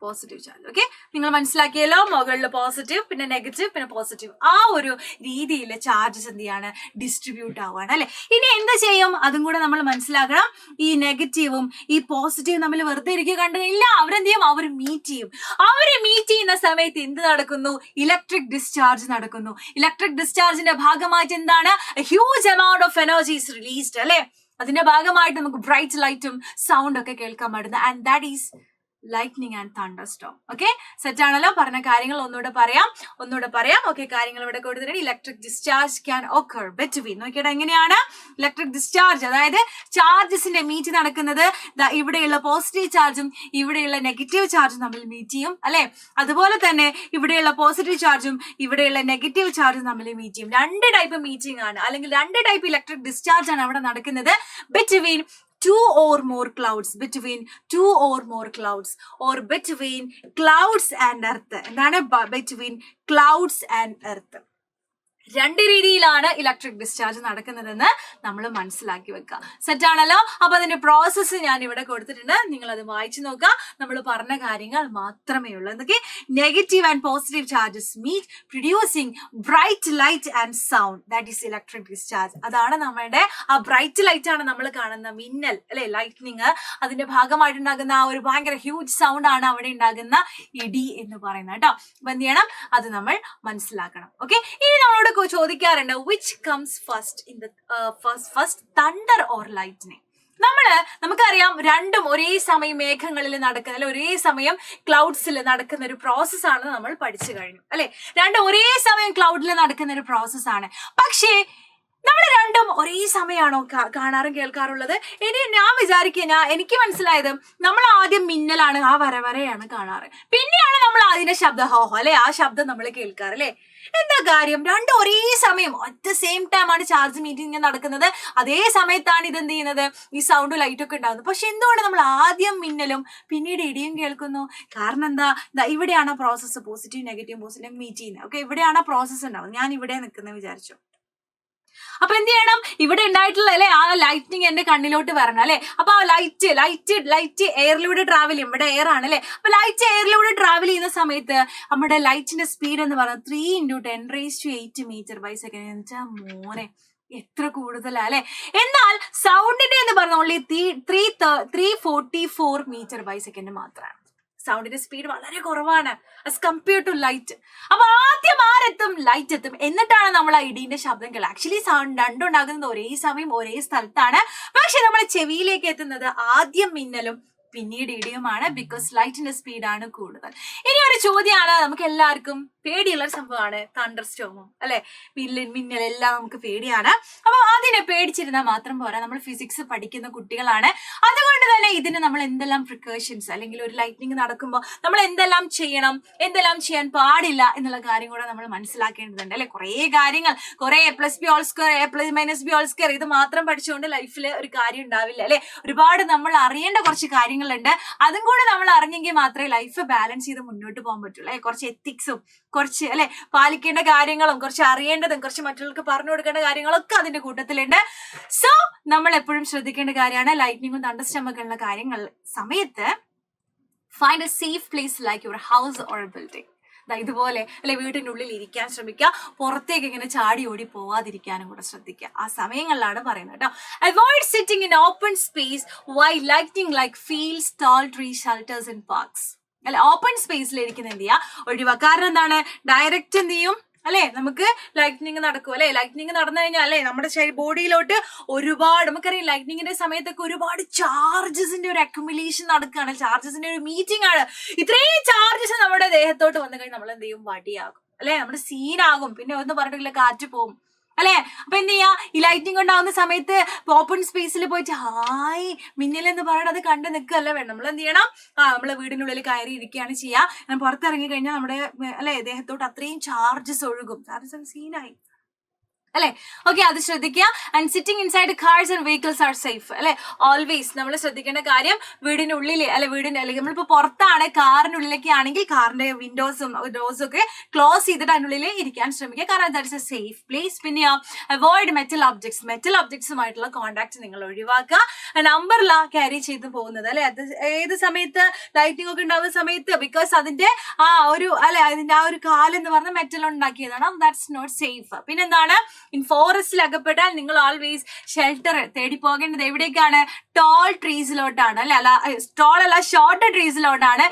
Positive charge. Okay, നിങ്ങൾ മനസ്സിലാക്കിയല്ലോ. മുകളിൽ പോസിറ്റീവ്, പിന്നെ നെഗറ്റീവ്, പിന്നെ പോസിറ്റീവ്, ആ ഒരു രീതിയിൽ ചാർജസ് എന്ത് ചെയ്യാണ്, ഡിസ്ട്രിബ്യൂട്ട് ആവുകയാണ് അല്ലെ. ഇനി എന്ത് ചെയ്യും അതും കൂടെ നമ്മൾ മനസ്സിലാക്കണം. ഈ നെഗറ്റീവും ഈ പോസിറ്റീവും തമ്മിൽ വെറുതെ ഇരിക്കുക കണ്ടു കഴിഞ്ഞാൽ അവരെന്ത് ചെയ്യും, അവർ മീറ്റ് ചെയ്യും. അവര് മീറ്റ് ചെയ്യുന്ന സമയത്ത് എന്ത് നടക്കുന്നു? ഇലക്ട്രിക് ഡിസ്ചാർജ് നടക്കുന്നു. ഇലക്ട്രിക് ഡിസ്ചാർജിന്റെ ഭാഗമായിട്ട് എന്താണ്, huge amount of energy is released അല്ലെ. അതിന്റെ ഭാഗമായിട്ട് നമുക്ക് ബ്രൈറ്റ് ലൈറ്റും സൗണ്ട് ഒക്കെ കേൾക്കാൻ പറ്റുന്നത്. And that is lightning and thunderstorm. Okay, set ആണല്ലോ? പറഞ്ഞ കാര്യങ്ങൾ ഒന്നുകൂടെ പറയാം. ഓക്കെ, കാര്യങ്ങൾ ഇവിടെ കൊടുത്തിട്ടുണ്ട്. Electric discharge can occur between, നോക്കിയിട്ട് എങ്ങനെയാണ് ഇലക്ട്രിക് ഡിസ്ചാർജ്, അതായത് ചാർജസിന്റെ മീറ്റ് നടക്കുന്നത് ഇവിടെയുള്ള പോസിറ്റീവ് ചാർജും ഇവിടെയുള്ള നെഗറ്റീവ് ചാർജും തമ്മിൽ മീറ്റ് ചെയ്യും അല്ലെ. അതുപോലെ തന്നെ ഇവിടെയുള്ള പോസിറ്റീവ് ചാർജും ഇവിടെയുള്ള നെഗറ്റീവ് ചാർജും തമ്മിൽ മീറ്റ് ചെയ്യും. രണ്ട് ടൈപ്പ് മീറ്റിംഗ് ആണ്, അല്ലെങ്കിൽ രണ്ട് ടൈപ്പ് ഇലക്ട്രിക് ഡിസ്ചാർജ് ആണ് അവിടെ നടക്കുന്നത്. between two or more clouds, between two or more clouds, or between clouds and earth. എന്താണ് between clouds and earth? രണ്ട് രീതിയിലാണ് ഇലക്ട്രിക് ഡിസ്ചാർജ് നടക്കുന്നതെന്ന് നമ്മൾ മനസ്സിലാക്കി വെക്കുക. സെറ്റ് ആണല്ലോ? അപ്പൊ അതിന്റെ പ്രോസസ്സ് ഞാൻ ഇവിടെ കൊടുത്തിട്ടുണ്ട്, നിങ്ങൾ അത് വായിച്ചു നോക്കുക. നമ്മൾ പറഞ്ഞ കാര്യങ്ങൾ മാത്രമേ ഉള്ളൂ. എന്തൊക്കെ? Negative and positive charges meet producing bright light and sound, that is electric discharge. അതാണ് നമ്മുടെ ആ ബ്രൈറ്റ് ലൈറ്റ് ആണ് നമ്മൾ കാണുന്ന മിന്നൽ അല്ലെ, ലൈറ്റ്നിങ്. അതിന്റെ ഭാഗമായിട്ടുണ്ടാകുന്ന ആ ഒരു ഭയങ്കര ഹ്യൂജ് സൗണ്ട് ആണ് അവിടെ ഉണ്ടാകുന്ന ഇടി എന്ന് പറയുന്നത് കേട്ടോ. അപ്പൊ എന്ത് ചെയ്യണം? അത് നമ്മൾ മനസ്സിലാക്കണം. ഓക്കെ, ഇനി നമ്മളോട് ചോദിക്കാറുണ്ട് which comes first in the first thunder or lightning? നമുക്കറിയാം രണ്ടും ഒരേ സമയം മേഘങ്ങളിൽ നടക്കുന്ന, അല്ലെ ഒരേ സമയം ക്ലൗഡ്സിൽ നടക്കുന്ന ഒരു പ്രോസസ്സാണ് നമ്മൾ പഠിച്ചു കഴിഞ്ഞു അല്ലെ. രണ്ടും ഒരേ സമയം ക്ലൗഡിൽ നടക്കുന്ന ഒരു പ്രോസസ്സാണ്. പക്ഷേ നമ്മൾ രണ്ടും ഒരേ സമയമാണോ കാണാറും കേൾക്കാറുള്ളത്? ഞാൻ വിചാരിക്കുക, എനിക്ക് മനസ്സിലായത് നമ്മൾ ആദ്യം മിന്നലാണ്, ആ വരവരെയാണ് കാണാറ്. പിന്നെയാണ് നമ്മൾ അതിന്റെ ശബ്ദം ഹോഹോ അല്ലെ, ആ ശബ്ദം നമ്മൾ കേൾക്കാറ് അല്ലെ. എന്താ കാര്യം? രണ്ടും ഒരേ സമയം അറ്റ് ദ സെയിം ടൈം ആണ് ചാർജ് മീറ്റിംഗ് നടക്കുന്നത്. അതേ സമയത്താണ് ഇതെന്ത് ചെയ്യുന്നത്, ഈ സൗണ്ടും ലൈറ്റും ഒക്കെ ഉണ്ടാകുന്നത്. പക്ഷെ എന്തുകൊണ്ട് നമ്മൾ ആദ്യം മിന്നലും പിന്നീട് ഇടിയും കേൾക്കുന്നു? കാരണം എന്താ? ഇവിടെയാണ് process, positive negative positive meet ചെയ്യുന്നത്. ഓക്കെ, ഇവിടെയാണ് പ്രോസസ്സ് ഉണ്ടാവുന്നത്. ഞാൻ ഇവിടെ നിൽക്കുന്നത് വിചാരിച്ചു. അപ്പൊ എന്ത് ചെയ്യണം? ഇവിടെ ഉണ്ടായിട്ടുള്ള അല്ലെ ആ ലൈറ്റിനിങ് എന്റെ കണ്ണിലോട്ട് വരണം അല്ലെ. അപ്പൊ ആ ലൈറ്റ് എയറിലൂടെ ട്രാവൽ ചെയ്യും. ഇവിടെ എയർ ആണ് അല്ലെ. അപ്പൊ ലൈറ്റ് എയറിലൂടെ ട്രാവൽ ചെയ്യുന്ന സമയത്ത് നമ്മുടെ ലൈറ്റിന്റെ സ്പീഡ് എന്ന് പറയുന്നത് 3 × 10⁸ മീറ്റർ/സെക്കൻഡ്. മോനെ, എത്ര കൂടുതലാ അല്ലെ. എന്നാൽ സൗണ്ടിന്റെ എന്ന് പറഞ്ഞ ഓൺലി 344 മീറ്റർ/സെക്കൻഡ് മാത്രമാണ്. സൗണ്ടിന്റെ സ്പീഡ് വളരെ കുറവാണ് as compared to ലൈറ്റ്. അപ്പൊ ആദ്യം ആരെത്തും? ലൈറ്റ് എത്തും. എന്നിട്ടാണ് നമ്മൾ ആ ഇടീന്റെ ശബ്ദം കേൾക്കുക. ആക്ച്വലി സൗണ്ട് രണ്ടും ഉണ്ടാകുന്നത് ഒരേ സമയം ഒരേ സ്ഥലത്താണ്. പക്ഷെ നമ്മുടെ ചെവിയിലേക്ക് എത്തുന്നത് ആദ്യം മിന്നലും പിന്നീട് ഇടിയുമാണ്. ബിക്കോസ് ലൈറ്റിന്റെ സ്പീഡാണ് കൂടുതൽ. ഇനി ഒരു ചോദ്യമാണ്, നമുക്ക് എല്ലാവർക്കും പേടിയുള്ള ഒരു സംഭവമാണ് തണ്ടർ സ്റ്റോമും അല്ലെ, മിന്നലെല്ലാം നമുക്ക് പേടിയാണ്. അപ്പൊ അതിനെ പേടിച്ചിരുന്നാൽ മാത്രം പോരാ, നമ്മൾ ഫിസിക്സ് പഠിക്കുന്ന കുട്ടികളാണ്. അതുകൊണ്ട് തന്നെ ഇതിന് നമ്മൾ എന്തെല്ലാം പ്രിക്കോഷൻസ്, അല്ലെങ്കിൽ ഒരു ലൈറ്റ്നിങ് നടക്കുമ്പോൾ നമ്മൾ എന്തെല്ലാം ചെയ്യണം, എന്തെല്ലാം ചെയ്യാൻ പാടില്ല എന്നുള്ള കാര്യം കൂടെ നമ്മൾ മനസ്സിലാക്കേണ്ടതുണ്ട് അല്ലെ. കുറെ കാര്യങ്ങൾ, കുറെ A+B², A+-B², ഇത് മാത്രം പഠിച്ചുകൊണ്ട് ലൈഫിൽ ഒരു കാര്യം ഉണ്ടാവില്ല അല്ലെ. ഒരുപാട് നമ്മൾ അറിയേണ്ട കുറച്ച് കാര്യങ്ങളുണ്ട്. അതും കൂടെ നമ്മൾ അറിഞ്ഞെങ്കിൽ മാത്രമേ ലൈഫ് ബാലൻസ് ചെയ്ത് മുന്നോട്ട് പോകാൻ പറ്റുള്ളൂ അല്ലെ. കുറച്ച് എത്തിക്സും, കുറച്ച് അല്ലെ പാലിക്കേണ്ട കാര്യങ്ങളും, കുറച്ച് അറിയേണ്ടതും, കുറച്ച് മറ്റുള്ളവർക്ക് പറഞ്ഞു കൊടുക്കേണ്ട കാര്യങ്ങളൊക്കെ അതിന്റെ കൂട്ടത്തിലുണ്ട്. സോ നമ്മൾ എപ്പോഴും ശ്രദ്ധിക്കേണ്ട കാര്യമാണ് ലൈറ്റ്നിങ്ങും തണ്ടർസ്റ്റോമൊക്കെ ഉള്ള കാര്യങ്ങൾ സമയത്ത് find A safe place like your house or building. ഇതുപോലെ അല്ലെ വീട്ടിൻ്റെ ഉള്ളിൽ ഇരിക്കാൻ ശ്രമിക്കുക. പുറത്തേക്ക് ഇങ്ങനെ ചാടി ഓടി പോവാതിരിക്കാനും കൂടെ ശ്രദ്ധിക്കുക. ആ സമയങ്ങളിലാണ് പറയുന്നത് കേട്ടോ. Avoid sitting in open space why lightning like fields, tall tree shelters and parks. അല്ലെ ഓപ്പൺ സ്പേസിൽ ഇരിക്കുന്ന എന്ത് ചെയ്യുക? ഒഴിവാക്കുക. കാരണം എന്താണ്? ഡയറക്റ്റ് എന്ത് ചെയ്യും അല്ലെ, നമുക്ക് ലൈറ്റ്നിങ് നടക്കും അല്ലെ. ലൈറ്റ്നിങ് നടന്നു കഴിഞ്ഞാൽ അല്ലെ നമ്മുടെ ബോഡിയിലോട്ട് ഒരുപാട്, നമുക്കറിയാം ലൈറ്റ്നിങ്ങിന്റെ സമയത്തൊക്കെ ഒരുപാട് ചാർജസിന്റെ ഒരു അക്യുമുലേഷൻ നടക്കുകയാണ്, ചാർജസിന്റെ ഒരു മീറ്റിംഗ് ആണ്. ഇത്രയും ചാർജസ് നമ്മുടെ ദേഹത്തോട്ട് വന്നു കഴിഞ്ഞാൽ നമ്മൾ എന്ത് ചെയ്യും? വടിയാകും അല്ലെ, നമ്മുടെ സീനാകും. പിന്നെ ഒന്നും പറഞ്ഞിട്ടില്ല, കാറ്റ് പോകും അല്ലെ. അപ്പൊ എന്ത് ചെയ്യാ? ഈ ലൈറ്റിംഗ് ഉണ്ടാകുന്ന സമയത്ത് ഓപ്പൺ സ്പേസിൽ പോയിട്ട് ഹായ് മിന്നലെന്ന് പറയണത് കണ്ട് നിൽക്കുകയല്ല വേണം. നമ്മൾ എന്ത് ചെയ്യണം? നമ്മളെ വീടിനുള്ളിൽ കയറി ഇരിക്കുകയാണ് ചെയ്യുക. പുറത്തിറങ്ങി കഴിഞ്ഞാൽ നമ്മുടെ അല്ലെ ദേഹത്തോട്ട് അത്രയും ചാർജസ് ഒഴുകും. ചാർജസ് സീനായി അല്ലെ. ഓക്കെ, അത് ശ്രദ്ധിക്കുക. And sitting inside cars and vehicles R safe അല്ലെ. ഓൾവേസ് നമ്മൾ ശ്രദ്ധിക്കേണ്ട കാര്യം വീടിനുള്ളിൽ അല്ലെ, അല്ലെങ്കിൽ നമ്മളിപ്പോ പുറത്താണ്, കാറിനുള്ളിലേക്ക് ആണെങ്കിൽ കാറിന്റെ വിൻഡോസും ഡോർസും ഒക്കെ ക്ലോസ് ചെയ്തിട്ട് അതിനുള്ളിൽ ഇരിക്കാൻ ശ്രമിക്കുക. കാരണം that is A safe place. പിന്നെ അവോയ്ഡ് മെറ്റൽ ഒബ്ജക്ട്സുമായിട്ടുള്ള കോണ്ടാക്ട് നിങ്ങൾ ഒഴിവാക്കുക. നമ്പറില ക്യാരി ചെയ്ത് പോകുന്നത് അല്ലെ, അത് ഏത് സമയത്ത് ലൈറ്റിംഗ് ഒക്കെ ഉണ്ടാകുന്ന സമയത്ത്, ബിക്കോസ് അതിന്റെ ആ ഒരു അല്ലെ അതിന്റെ ആ ഒരു കാലെന്ന് പറഞ്ഞ മെറ്റൽ ഉണ്ടാക്കിയതാണ്. That's not safe. പിന്നെന്താണ്? ഇൻ ഫോറസ്റ്റിൽ അകപ്പെട്ടാൽ നിങ്ങൾ ഓൾവേസ് ഷെൽട്ടർ തേടി പോകേണ്ടത് എവിടേക്കാണ്? ടോൾ ട്രീസിലോട്ടാണ് അല്ലെ. അല്ല ഷോർട്ട് ട്രീസിലോട്ടാണ്.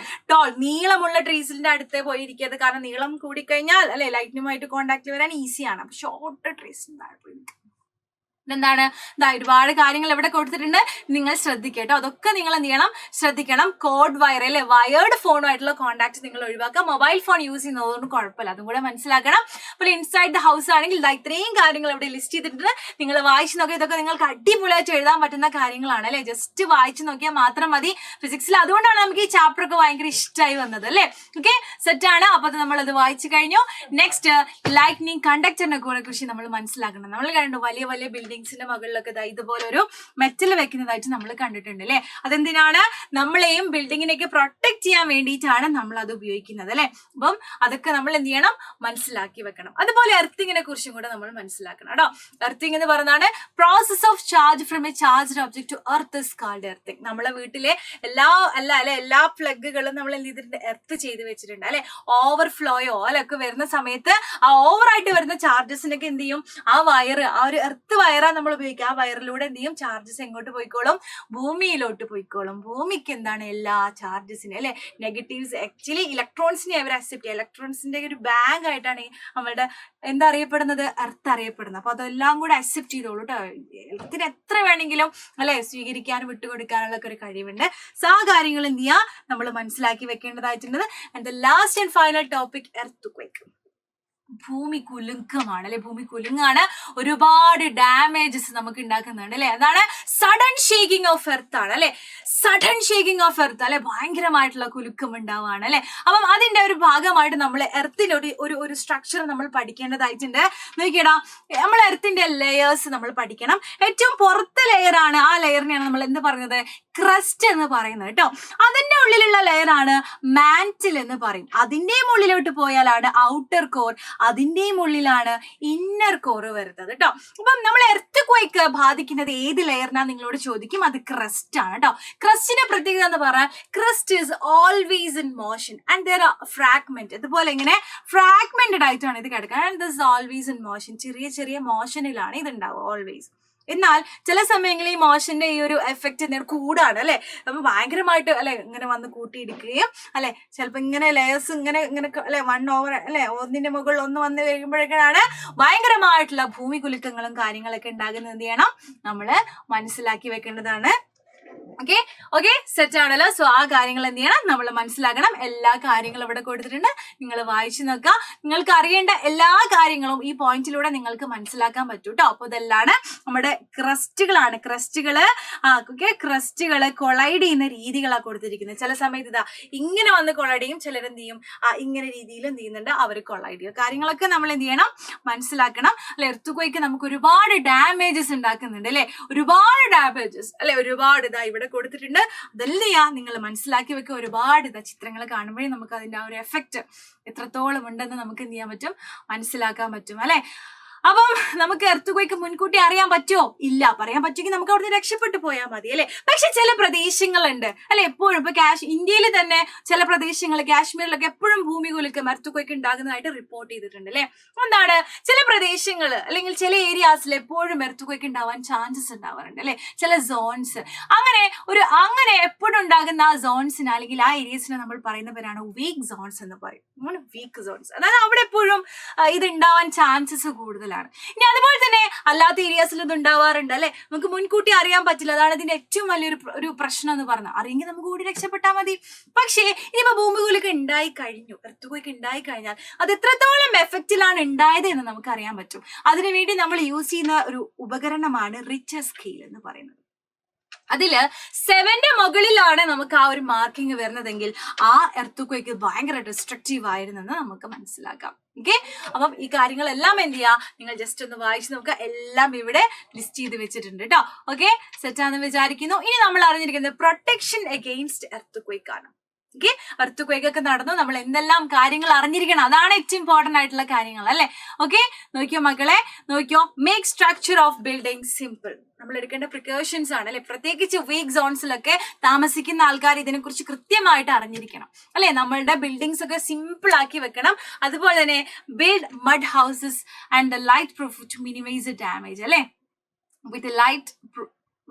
നീളമുള്ള ട്രീസിന്റെ അടുത്ത് പോയിരിക്കരുത്. കാരണം നീളം കൂടിക്കഴിഞ്ഞാൽ അല്ലെ ലൈറ്റിനുമായിട്ട് കോണ്ടാക്ട് വരാൻ ഈസിയാണ്. അപ്പൊ ഷോർട്ട് ട്രീസിന് താഴെ പോയി എന്താണ് ഒരുപാട് കാര്യങ്ങൾ ഇവിടെ കൊടുത്തിട്ടുണ്ട്, നിങ്ങൾ ശ്രദ്ധിക്കുക കേട്ടോ. അതൊക്കെ നിങ്ങൾ എന്ത് ചെയ്യണം, ശ്രദ്ധിക്കണം. കോഡ് വയർ അല്ലെ, വയേർഡ് ഫോണുമായിട്ടുള്ള കോൺടാക്ട് നിങ്ങൾ ഒഴിവാക്കുക. മൊബൈൽ ഫോൺ യൂസ് ചെയ്യുന്നതുകൊണ്ട് കുഴപ്പമില്ല, അതും കൂടെ മനസ്സിലാക്കണം. അപ്പോൾ ഇൻസൈഡ് ദ ഹൗസ് ആണെങ്കിൽ ഇത്രയും കാര്യങ്ങൾ ഇവിടെ ലിസ്റ്റ് ചെയ്തിട്ടുണ്ട്. നിങ്ങൾ വായിച്ചു നോക്കിയാൽ ഇതൊക്കെ നിങ്ങൾക്ക് അടിപൊളിയായിട്ട് എഴുതാൻ പറ്റുന്ന കാര്യങ്ങളാണ് അല്ലെ. ജസ്റ്റ് വായിച്ചു നോക്കിയാൽ മാത്രം മതി ഫിസിക്സിൽ. അതുകൊണ്ടാണ് നമുക്ക് ഈ ചാപ്റ്റർ ഒക്കെ ഭയങ്കര ഇഷ്ടമായി വന്നത് അല്ലെ. ഓക്കെ, സെറ്റാണ്. അപ്പൊ നമ്മളത് വായിച്ചു കഴിഞ്ഞു. നെക്സ്റ്റ് ലൈറ്റ്നിങ് കണ്ടക്ടറിനെ കുറിച്ച് നമ്മൾ മനസ്സിലാക്കണം. നമ്മൾ കണ്ടു വലിയ വലിയ ബിൽഡിങ്സിന്റെ മുകളിലൊക്കെ ഇതുപോലെ ഒരു മെറ്റൽ വെക്കുന്നതായിട്ട് നമ്മൾ കണ്ടിട്ടുണ്ട് അല്ലെ. അതെന്തിനാണ്, നമ്മളെയും ബിൽഡിങ്ങിനെയൊക്കെ പ്രൊട്ടക്ട് ചെയ്യാൻ വേണ്ടിയിട്ടാണ് നമ്മൾ അത് ഉപയോഗിക്കുന്നത് അല്ലെ. അപ്പം അതൊക്കെ നമ്മൾ എന്ത് ചെയ്യണം, മനസ്സിലാക്കി വെക്കണം. അതുപോലെ എർത്തിങ്ങിനെ കുറിച്ചും കൂടെ നമ്മൾ മനസ്സിലാക്കണം കേട്ടോ. എർത്തിങ് എന്ന് പറയുന്നതാണ് process of charge from a charged object to earth is called earthing. നമ്മളെ വീട്ടിലെ എല്ലാ പ്ലഗുകളും നമ്മൾ എന്ത് ചെയ്തിട്ടുണ്ട്, എർത്ത് ചെയ്ത് വെച്ചിട്ടുണ്ട് അല്ലെ. ഓവർഫ്ലോയോ ഒക്കെ വരുന്ന സമയത്ത് ആ ഓവറായിട്ട് വരുന്ന ചാർജസിനൊക്കെ എന്ത് ചെയ്യും, ആ വയർ, ആ ഒരു എർത്ത് വയറാണ് നമ്മൾ ഉപയോഗിക്കുക. ആ വയറിലൂടെ എന്ത് ചെയ്യും, ചാർജസ് എങ്ങോട്ട് പോയിക്കോളും, ഭൂമിയിലോട്ട് പോയിക്കോളും. ഭൂമിക്ക് എന്താണ്, എല്ലാ ചാർജസിനും അല്ലെ, നെഗറ്റീവ്സ് ആക്ച്വലി ഇലക്ട്രോൺസിനെ അവർ അക്സെപ്റ്റ് ചെയ്യുക. ഇലക്ട്രോൺസിന്റെ ഒരു ബാങ്ക് ആയിട്ടാണ് നമ്മളുടെ എന്താ അറിയപ്പെടുന്നത്, എർത്ത് അറിയപ്പെടുന്നത്. അപ്പൊ അതെല്ലാം കൂടെ അക്സെപ്റ്റ് ചെയ്തോളൂ കേട്ടോ. എർത്തിന് എത്ര വേണമെങ്കിലും അല്ലെ സ്വീകരിക്കാനും വിട്ടുകൊടുക്കാനുള്ള ഒക്കെ ഒരു കഴിവുണ്ട്. സോ ആ കാര്യങ്ങൾ എന്ത് ചെയ്യാ, നമ്മൾ മനസ്സിലാക്കി വെക്കേണ്ടതായിട്ടുണ്ട്. And the last and final topic, earthquake. ഭൂമി കുലുക്കമാണ് അല്ലെ. ഭൂമി കുലുങ്ങാണ്, ഒരുപാട് ഡാമേജസ് നമുക്ക് ഉണ്ടാക്കുന്നുണ്ട് അല്ലെ. അതാണ് സഡൻ ഷേക്കിംഗ് ഓഫ് എർത്ത് ആണ് അല്ലെ. സഡൻ ഷേക്കിംഗ് ഓഫ് എർത്ത് അല്ലെ, ഭയങ്കരമായിട്ടുള്ള കുലുക്കം ഉണ്ടാവുകയാണ് അല്ലെ. അപ്പം അതിന്റെ ഒരു ഭാഗമായിട്ട് നമ്മൾ എർത്തിന്റെ ഒരു സ്ട്രക്ചർ നമ്മൾ പഠിക്കേണ്ടതായിട്ടുണ്ട്. നോക്കിയടാ, നമ്മൾ എർത്തിന്റെ ലെയേഴ്സ് നമ്മൾ പഠിക്കണം. ഏറ്റവും പുറത്തെ ലെയറാണ്, ആ ലെയറിനെയാണ് നമ്മൾ എന്ത് പറയുന്നത്, ക്രസ്റ്റ് എന്ന് പറയുന്നത് കേട്ടോ. അതിന്റെ ഉള്ളിലുള്ള ലെയറാണ് മാന്റിൽ എന്ന് പറയും. അതിന്റെയും ഉള്ളിലോട്ട് പോയാലാണ് ഔട്ടർ കോർ, അതിന്റെയും ഉള്ളിലാണ് ഇന്നർ കോർ വരുന്നത് കേട്ടോ. അപ്പം നമ്മൾ എർത്ത് ക്വേക്ക് ബാധിക്കുന്നത് ഏത് ലെയറിനാ നിങ്ങളോട് ചോദിക്കും, അത് ക്രസ്റ്റ് ആണ് കേട്ടോ. ക്രസ്റ്റിന്റെ പ്രത്യേകത എന്ന് പറഞ്ഞാൽ crest is always in motion and there are fragment. ഇതുപോലെ ഇങ്ങനെ ഫ്രാഗ്മെന്റഡ് ആയിട്ടാണ് ഇത് കിടക്കുക. And this always in motion, ചെറിയ ചെറിയ മോഷനിലാണ് ഇത് ഉണ്ടാവുക ഓൾവേസ്. എന്നാൽ ചില സമയങ്ങളിൽ ഈ മോഷന്റെ ഈ ഒരു എഫക്റ്റ് കൂടാണ് അല്ലെ. അപ്പൊ ഭയങ്കരമായിട്ട് അല്ലെ ഇങ്ങനെ വന്ന് കൂട്ടിയിടിക്കുകയും അല്ലെ, ചിലപ്പോ ഇങ്ങനെ ലെയേഴ്സ് ഇങ്ങനെ അല്ലെ 1/, അല്ലെ ഒന്നിന്റെ മുകളിൽ ഒന്ന് വന്ന് കഴിയുമ്പോഴേക്കാണ് ഭയങ്കരമായിട്ടുള്ള ഭൂമി കുലുക്കങ്ങളും കാര്യങ്ങളൊക്കെ ഉണ്ടാകുന്നത്. എന്ത് ചെയ്യണം, നമ്മള് മനസ്സിലാക്കി വെക്കേണ്ടതാണ്. ഓക്കെ സെറ്റ് ആണല്ലോ. സോ ആ കാര്യങ്ങൾ എന്ത് ചെയ്യണം, നമ്മൾ മനസ്സിലാക്കണം. എല്ലാ കാര്യങ്ങളും ഇവിടെ കൊടുത്തിട്ടുണ്ട്, നിങ്ങൾ വായിച്ചു നോക്കുക. നിങ്ങൾക്ക് അറിയേണ്ട എല്ലാ കാര്യങ്ങളും ഈ പോയിന്റിലൂടെ നിങ്ങൾക്ക് മനസ്സിലാക്കാൻ പറ്റും കേട്ടോ. അപ്പൊ ഇതെല്ലാം നമ്മുടെ ക്രസ്റ്റുകളാണ്. ക്രസ്റ്റുകള് കൊളൈഡ് ചെയ്യുന്ന രീതികളാണ് കൊടുത്തിരിക്കുന്നത്. ചില സമയത്ത് ഇതാ ഇങ്ങനെ വന്ന് കൊളൈഡ് ചെയ്യും, ചിലരെന്ത് ചെയ്യും ഇങ്ങനെ രീതിയിൽ എന്ത് ചെയ്യുന്നുണ്ട്, അവർ കൊളൈഡ് ചെയ്യും. കാര്യങ്ങളൊക്കെ നമ്മൾ എന്ത് ചെയ്യണം, മനസ്സിലാക്കണം അല്ലെ. എർത്ത് നമുക്ക് ഒരുപാട് ഡാമേജസ് ഉണ്ടാക്കുന്നുണ്ട് അല്ലെ, ഒരുപാട് ഡാമേജസ് അല്ലെ, ഒരുപാട് ഇതാ ഇവിടെ കൊടുത്തിട്ടുണ്ട്. അതെല്ലാം നിങ്ങൾ മനസ്സിലാക്കി വെക്കുക. ഒരുപാട് ചിത്രങ്ങൾ കാണുമ്പോഴേ നമുക്ക് അതിന്റെ ആ ഒരു എഫക്റ്റ് എത്രത്തോളം ഉണ്ടെന്ന് നമുക്ക് എന്ത് ചെയ്യാൻ പറ്റും, മനസ്സിലാക്കാൻ പറ്റും അല്ലെ. അപ്പം നമുക്ക് എർത്ത് ക്വേക്ക് മുൻകൂട്ടി അറിയാൻ പറ്റുമോ? ഇല്ല. പറയാൻ പറ്റുമെങ്കിൽ നമുക്ക് അവിടുന്ന് രക്ഷപ്പെട്ടു പോയാൽ മതി അല്ലെ. പക്ഷെ ചില പ്രദേശങ്ങളുണ്ട് അല്ലെ, എപ്പോഴും ഇപ്പൊ ഇന്ത്യയിൽ തന്നെ ചില പ്രദേശങ്ങൾ, കാശ്മീരിലൊക്കെ എപ്പോഴും ഭൂമി കുലുക്കം എർത്ത് ക്വേക്ക് ഉണ്ടാകുന്നതായിട്ട് റിപ്പോർട്ട് ചെയ്തിട്ടുണ്ട് അല്ലെ. എന്താണ്, ചില പ്രദേശങ്ങൾ അല്ലെങ്കിൽ ചില ഏരിയാസിൽ എപ്പോഴും എർത്ത് ക്വേക്ക് ഉണ്ടാവാൻ ചാൻസസ് ഉണ്ടാവാറുണ്ട് അല്ലെ. ചില സോൺസ് അങ്ങനെ എപ്പോഴും ഉണ്ടാകുന്ന ആ സോൺസിന് അല്ലെങ്കിൽ ആ ഏരിയസിനെ നമ്മൾ പറയുന്ന പേരാണ് വീക്ക് സോൺസ് എന്ന് പറയും. വീക്ക് സോൺസ്, അതായത് അവിടെ എപ്പോഴും ഇത് ഉണ്ടാവാൻ ചാൻസസ് കൂടുതൽ. ഇനി അതുപോലെ തന്നെ അല്ലാത്ത ഏരിയാസിൽ ഇത് ഉണ്ടാവാറുണ്ട് അല്ലെ. നമുക്ക് മുൻകൂട്ടി അറിയാൻ പറ്റില്ല. അതാണ് ഇതിന്റെ ഏറ്റവും വലിയൊരു പ്രശ്നം എന്ന് പറഞ്ഞാൽ. അറിയെങ്കിൽ നമുക്ക് കൂടി രക്ഷപ്പെട്ടാൽ മതി. പക്ഷേ ഇനിയിപ്പോ ഭൂമി കുലുക്കം ഉണ്ടായി കഴിഞ്ഞു, എർത്ത് ക്വേക്ക് ഉണ്ടായി കഴിഞ്ഞാൽ അത് എത്രത്തോളം എഫക്റ്റിലാണ് ഉണ്ടായത് എന്ന് നമുക്ക് അറിയാൻ പറ്റും. അതിനുവേണ്ടി നമ്മൾ യൂസ് ചെയ്യുന്ന ഒരു ഉപകരണമാണ് റിക്ടർ സ്കെയിൽ എന്ന് പറയുന്നത്. അതില് 7ന്റെ മുകളിലാണ് നമുക്ക് ആ ഒരു മാർക്കിംഗ് വരുന്നതെങ്കിൽ ആ എർത്ത് ക്വേക്ക് ഭയങ്കര ഡിസ്ട്രക്റ്റീവ് ആയിരുന്നെന്ന് നമുക്ക് മനസ്സിലാക്കാം. ഓക്കെ, അപ്പം ഈ കാര്യങ്ങളെല്ലാം എന്ത് ചെയ്യാ, നിങ്ങൾ ജസ്റ്റ് ഒന്ന് വായിച്ചു നോക്കുക. എല്ലാം ഇവിടെ ലിസ്റ്റ് ചെയ്ത് വെച്ചിട്ടുണ്ട് കേട്ടോ. ഓക്കെ, സെറ്റാന്ന് വിചാരിക്കുന്നു. ഇനി നമ്മൾ അറിഞ്ഞിരിക്കുന്നത് പ്രൊട്ടക്ഷൻ അഗെയിൻസ്റ്റ് എർത്ത് ക്വേക്ക് ആണ്. ഓക്കെ, എർത്ത് ക്വേക്ക് ഒക്കെ നടന്നു, നമ്മൾ എന്തെല്ലാം കാര്യങ്ങൾ അറിഞ്ഞിരിക്കണം, അതാണ് ഏറ്റവും ഇമ്പോർട്ടന്റ് ആയിട്ടുള്ള കാര്യങ്ങൾ അല്ലെ. ഓക്കെ, നോക്കിയോ മക്കളെ, നോക്കിയോ. Make structure of building simple. നമ്മൾ എടുക്കേണ്ട പ്രിക്കോഷൻസ് ആണ് അല്ലെ. പ്രത്യേകിച്ച് വീക്ക് സോൺസിലൊക്കെ താമസിക്കുന്ന ആൾക്കാർ ഇതിനെക്കുറിച്ച് കൃത്യമായിട്ട് അറിഞ്ഞിരിക്കണം അല്ലെ. നമ്മളുടെ ബിൽഡിങ്സ് ഒക്കെ സിമ്പിൾ ആക്കി വെക്കണം. അതുപോലെ തന്നെ build mud houses and the light proof to minimise the damage അല്ലെ.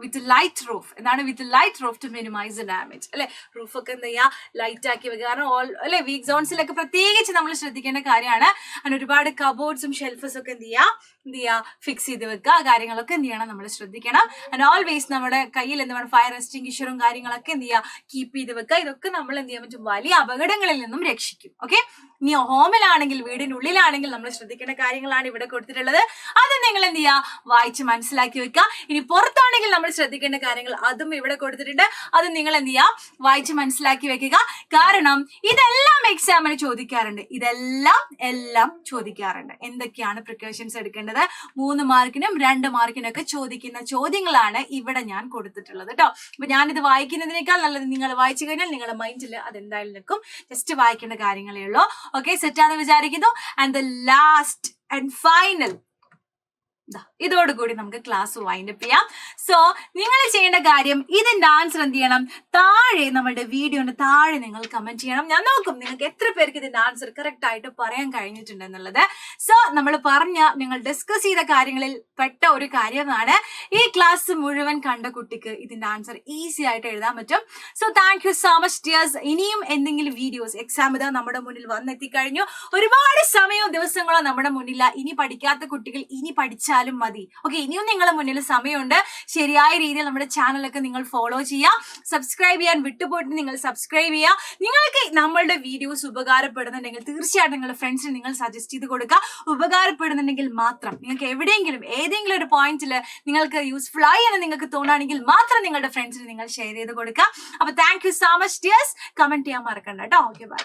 With light roof. എന്താണ് with light roof to minimise damage അല്ലെ? റൂഫൊക്കെ എന്ത് ചെയ്യുക, ലൈറ്റ് ആക്കി വെക്കുക. കാരണം അല്ലെ വീക്ക് സോൺസിലൊക്കെ പ്രത്യേകിച്ച് നമ്മൾ ശ്രദ്ധിക്കേണ്ട കാര്യമാണ്. അങ്ങനെ ഒരുപാട് കബോർഡ്സും ഷെൽഫസും ഒക്കെ എന്ത് ചെയ്യുക ഫിക്സ് ചെയ്ത് വെക്കുക. ആ കാര്യങ്ങളൊക്കെ എന്ത് ചെയ്യണം, നമ്മൾ ശ്രദ്ധിക്കണം. ആൻഡ് ഓൾവേസ് നമ്മുടെ കയ്യിൽ എന്ത് വേണം, ഫയർ എക്സ്റ്റിംഗ്വിഷറും കാര്യങ്ങളൊക്കെ എന്ത് ചെയ്യുക, കീപ്പ് ചെയ്ത് വെക്കുക. ഇതൊക്കെ നമ്മൾ എന്ത് ചെയ്യാൻ പറ്റും, വലിയ അപകടങ്ങളിൽ നിന്നും രക്ഷിക്കും. ഓക്കെ, ഇനി ഹോമിലാണെങ്കിൽ, വീടിനുള്ളിലാണെങ്കിൽ നമ്മൾ ശ്രദ്ധിക്കേണ്ട കാര്യങ്ങളാണ് ഇവിടെ കൊടുത്തിട്ടുള്ളത്. അത് നിങ്ങൾ എന്ത് ചെയ്യുക, വായിച്ച് മനസ്സിലാക്കി വെക്കുക. ഇനി പുറത്താണെങ്കിൽ നമ്മൾ ശ്രദ്ധിക്കേണ്ട കാര്യങ്ങൾ അതും ഇവിടെ കൊടുത്തിട്ടുണ്ട്. അത് നിങ്ങൾ എന്ത് ചെയ്യുക, വായിച്ച് മനസ്സിലാക്കി വെക്കുക. കാരണം ഇതെല്ലാം എക്സാമിന് ചോദിക്കാറുണ്ട്. എല്ലാം ചോദിക്കാറുണ്ട്. എന്തൊക്കെയാണ് പ്രിക്കോഷൻസ് എടുക്കേണ്ടത്, 3 മാർക്കിനും 2 മാർക്കിനും ഒക്കെ ചോദിക്കുന്ന ചോദ്യങ്ങളാണ് ഇവിടെ ഞാൻ കൊടുത്തിട്ടുള്ളത് കേട്ടോ. അപ്പൊ ഞാനിത് വായിക്കുന്നതിനേക്കാൾ നല്ലത് നിങ്ങൾ വായിച്ചു കഴിഞ്ഞാൽ നിങ്ങളുടെ മൈൻഡിൽ അതെന്തായാലും നിൽക്കും. ജസ്റ്റ് വായിക്കേണ്ട കാര്യങ്ങളേ ഉള്ളൂ. ഓക്കെ, സെറ്റാന്ന് വിചാരിക്കുന്നു. And the last and final, ഇതോടുകൂടി നമുക്ക് ക്ലാസ് വൈൻഡപ്പ് ചെയ്യാം. സോ നിങ്ങൾ ചെയ്യേണ്ട കാര്യം, ഇതിന്റെ ആൻസർ എന്ത് ചെയ്യണം, താഴെ നമ്മുടെ വീഡിയോന്റെ താഴെ നിങ്ങൾ കമന്റ് ചെയ്യണം. ഞാൻ നോക്കും നിങ്ങൾക്ക് എത്ര പേർക്ക് ഇതിന്റെ ആൻസർ കറക്റ്റ് ആയിട്ട് പറയാൻ കഴിഞ്ഞിട്ടുണ്ട് എന്നുള്ളത്. സോ നമ്മൾ നിങ്ങൾ ഡിസ്കസ് ചെയ്ത കാര്യങ്ങളിൽ പെട്ട ഒരു കാര്യമാണ്, ഈ ക്ലാസ് മുഴുവൻ കണ്ട കുട്ടിക്ക് ഇതിന്റെ ആൻസർ ഈസി ആയിട്ട് എഴുതാൻ പറ്റും. So thank you so much dears. ഇനിയും എന്തെങ്കിലും വീഡിയോസ്, എക്സാം ഇതാ നമ്മുടെ മുന്നിൽ വന്നെത്തിക്കഴിഞ്ഞു. ഒരുപാട് സമയവും ദിവസങ്ങളോ നമ്മുടെ മുന്നില്ല. ഇനി പഠിക്കാത്ത കുട്ടികൾ ഇനി പഠിച്ചാലും മതി. ഓക്കെ, ഇനിയും നിങ്ങളുടെ മുന്നിൽ സമയമുണ്ട്. ശരിയായ രീതിയിൽ നമ്മുടെ ചാനലൊക്കെ നിങ്ങൾ ഫോളോ ചെയ്യുക. സബ്സ്ക്രൈബ് ചെയ്യാൻ വിട്ടുപോയിട്ട് നിങ്ങൾ സബ്സ്ക്രൈബ് ചെയ്യുക. നിങ്ങൾക്ക് നമ്മളുടെ വീഡിയോസ് ഉപകാരപ്പെടുന്നുണ്ടെങ്കിൽ തീർച്ചയായിട്ടും നിങ്ങളുടെ ഫ്രണ്ട്സിന് നിങ്ങൾ സജസ്റ്റ് ചെയ്ത് കൊടുക്കുക. ഉപകാരപ്പെടുന്നുണ്ടെങ്കിൽ മാത്രം, നിങ്ങൾക്ക് എവിടെയെങ്കിലും ഏതെങ്കിലും ഒരു പോയിന്റിൽ നിങ്ങൾക്ക് യൂസ്ഫുൾ ആയി എന്ന് നിങ്ങൾക്ക് തോന്നുകയാണെങ്കിൽ മാത്രം നിങ്ങളുടെ ഫ്രണ്ട്സിന് നിങ്ങൾ ഷെയർ ചെയ്ത് കൊടുക്കുക. അപ്പൊ thank you so much dears. Comment ചെയ്യാൻ മറക്കണ്ട കേട്ടോ. Okay, by.